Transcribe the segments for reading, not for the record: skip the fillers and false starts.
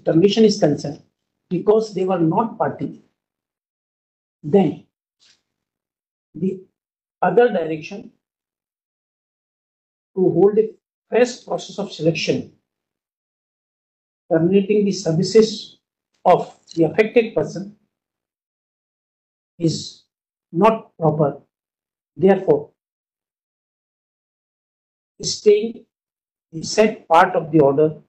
termination is concerned, because they were not party, then the other direction to hold a fresh process of selection, terminating the services of the affected person, is not proper. Therefore, staying the said part of the order,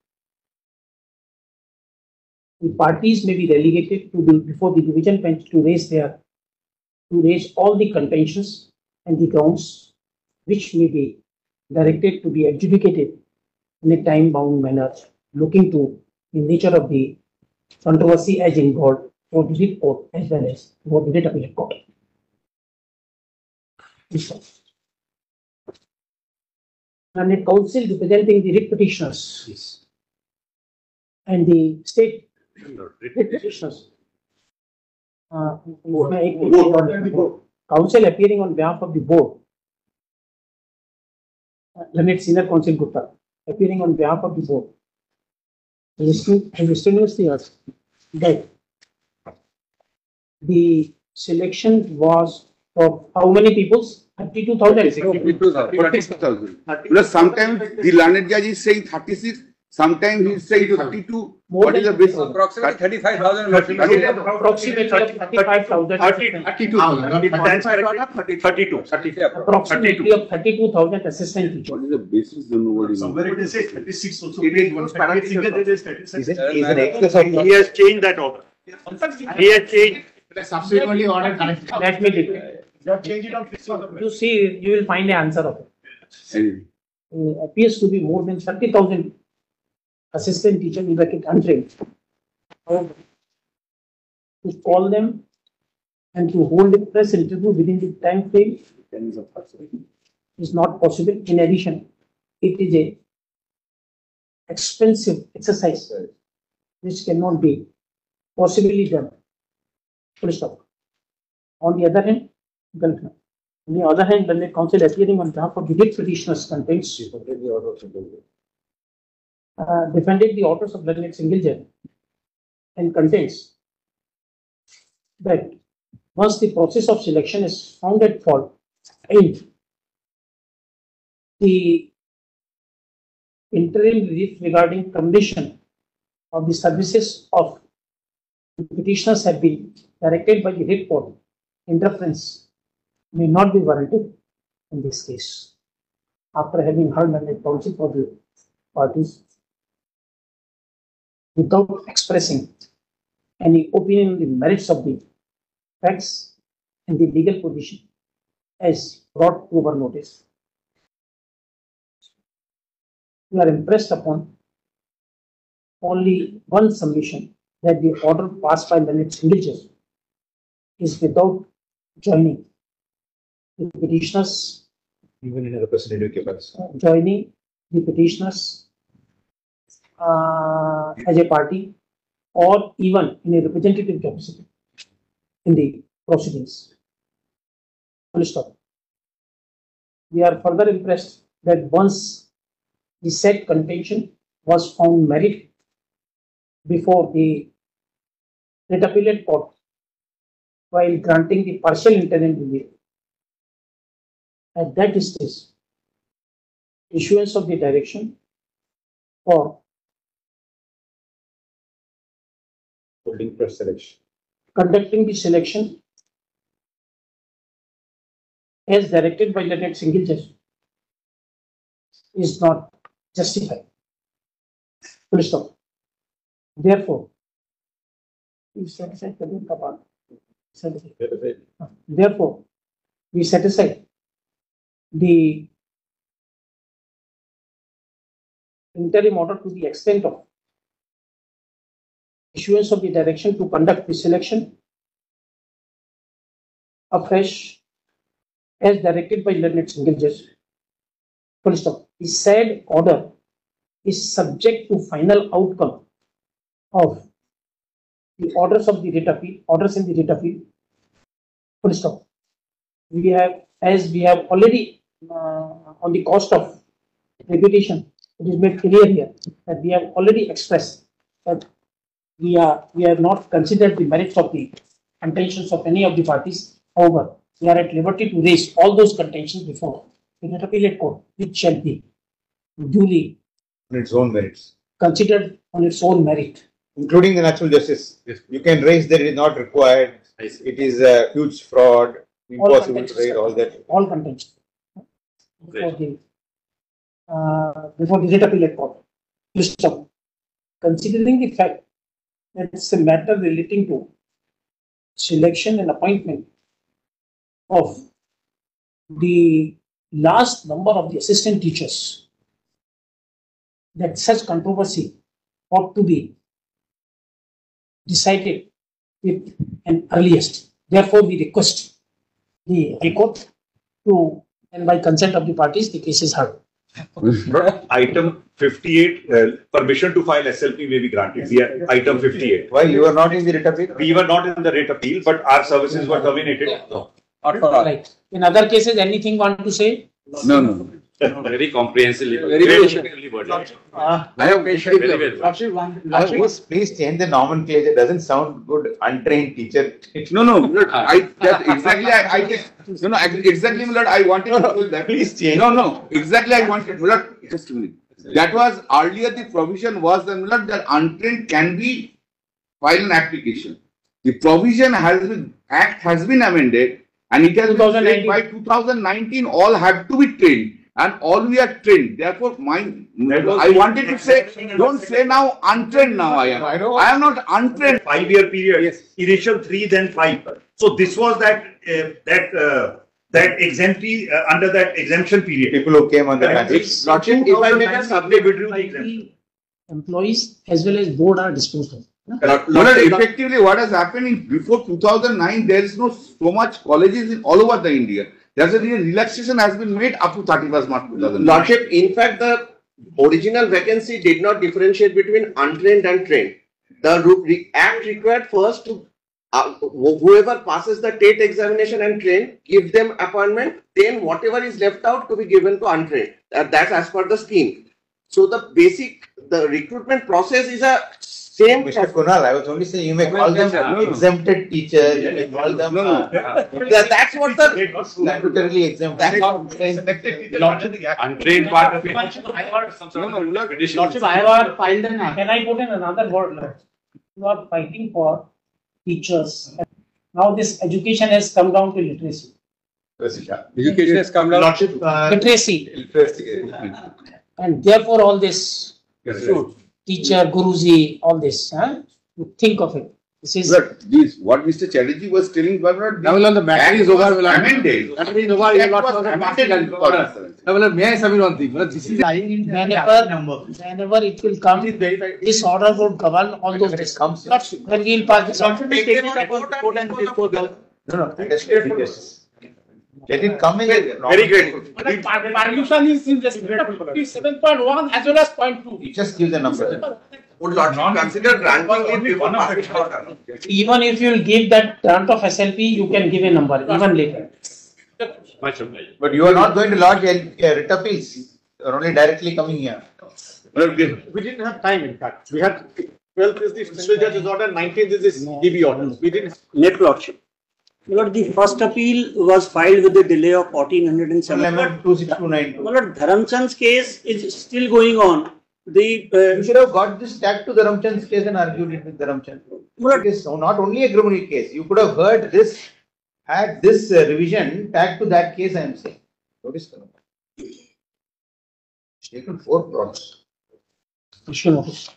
the parties may be relegated to the before the division bench to raise all the contentions and the grounds which may be directed to be adjudicated in a time-bound manner, looking to the nature of the controversy as involved for the writ court as well as for the writ appellate court. And a council representing the writ petitioners and the state writ petitioners. Council appearing on behalf of the board. Learned Senior Counsel Gupta appearing on behalf of the board. Strenuously asked that the selection was of how many peoples? 32,000. 42,000. Plus sometimes the learned judge is saying 36, sometimes he is saying 32. What is the basis? Approximately 35,000. Approximately 35,000. 32. Approximately of 32,000 assistant teachers. What is the basis? Nobody knows. Somewhere it says 36 also. It is one single judge is 36. He has changed that order. He has changed. Subsequently ordered correct. Let me declare. You have changed it on 6. You see, you will find the answer of it. Anyway. Appears to be more than 30,000 assistant teachers in the country. However, to call them and to hold a press interview within the time frame is not possible. In addition, it is a expensive exercise which cannot be possibly done. Full stop. On the other hand, the council appearing on behalf of the writ petitioners contains defended the orders of learned single judge and contains that once the process of selection is found at fault and the interim relief regarding termination of the services of the petitioners have been directed by the writ court, interference may not be warranted in this case. After having heard learned counsel for the parties, without expressing any opinion on the merits of the facts and the legal position as brought to our notice, we are impressed upon only one submission, that the order passed by learned single judge is without joining the petitioners, Even in a representative capacity. joining the petitioners as a party, or even in a representative capacity in the proceedings. Full stop. We are further impressed that once the said contention was found merit before the writ appellate court, while granting the partial interim relief, at that stage, issuance of the direction for Holding press selection. conducting the selection as directed by learned single judge is not justified. Full stop. Therefore, therefore, we set aside the interim order to the extent of issuance of the direction to conduct the selection afresh as directed by learned single judge. Full stop. The said order is subject to final outcome of the orders of the writ appeal, orders in the writ appeal. Full stop. We have, as we have already on the cost of repetition, it is made clear here that we have already expressed that we are not considered the merits of the contentions of any of the parties. However, we are at liberty to raise all those contentions before the appellate court, which shall be duly On its own merits, considered on its own merit. including the natural justice. Yes. You can raise that it is not required. I see. It is a huge fraud, All impossible to contentions. raise all that. All contentions. Before the writ appellate court. System. Considering the fact that it's a matter relating to selection and appointment of the last number of the assistant teachers, that such controversy ought to be decided with an earliest. Therefore, we request the High Court to, and by consent of the parties, the case is heard. Item 58, permission to file SLP may be granted. We are item 58. Why you are not in the writ appeal? We were not in the rate appeal, but our services were terminated. Right. In other cases, anything want to say? No. Very comprehensively. Very Very worded. I have Very well. Please change the nomenclature. Doesn't sound good. Untrained teacher. No, exactly. Exactly, Milord, I wanted to tell that. Please change. No, exactly. I wanted, Milord, just a minute. That was earlier the provision was that, Milord, that untrained can be file an application. The provision Act has been amended, and it has been said 2019. by 2019 all have to be trained. And all we are trained. Therefore, I wanted to say, don't say now untrained now I am. I know. I am not untrained. 5-year period. Yes. Initial 3, then 5. So this was that exemption under that exemption period. People who came on the Correct. transit. Lordship, if I may just They withdrew the exemption. Employees as well as board are disposed of. Milord, effectively, what has happened in before 2009, there is no so much colleges in all over the India. There's a relaxation has been made up to 31st March 2009. Lordship, in fact, the original vacancy did not differentiate between untrained and trained. The Act required first to whoever passes the TET examination and trained, give them appointment, then whatever is left out to be given to untrained. That's as per the scheme. So the recruitment process is a same. Mr. Kunal, I was only saying you may call them exempted teachers, you may call them That's what the statutorily exempted. Untrained part of it. Lordship, I have filed an. Can I put in another word, Lord? You are fighting for teachers. Now this education has come down to literacy. Education has come down. Lordship, Literacy. And therefore all this teacher, Guruji, all this, you think of it. This is What Mr. Chatterjee was telling, Milord, the battery is over. amended. Battery is over. That was amended. May I say one thing? This is whenever it will come, this order would govern all those things. When we will pass this order. Let it come in. Very grateful. Permission is in this 7.1 as well as 0.2. Just give the number. would Lordship consider granting it before passing order? Even if you will give that grant of SLP, you can give a number even later. But you are not going to lodge writ appeals. You are only directly coming here. we didn't have time, in fact. We had 12th is the single judge's order, 19th is this DB order. We didn't. Net Lordship. Lord, the first appeal was filed with a delay of 1407. Amendment 2629. Lord, Dharamchand's case is still going on. You should have got this tagged to Dharamchand's case and argued it with Dharamchand. It is not only a criminal case. You could have heard this, had this revision tagged to that case, I am saying. Notice the number. It's taken 4 plots. Issue notice.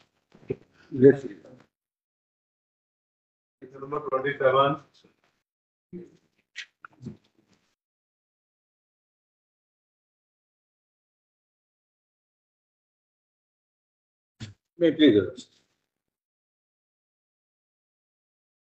Number 27. May please.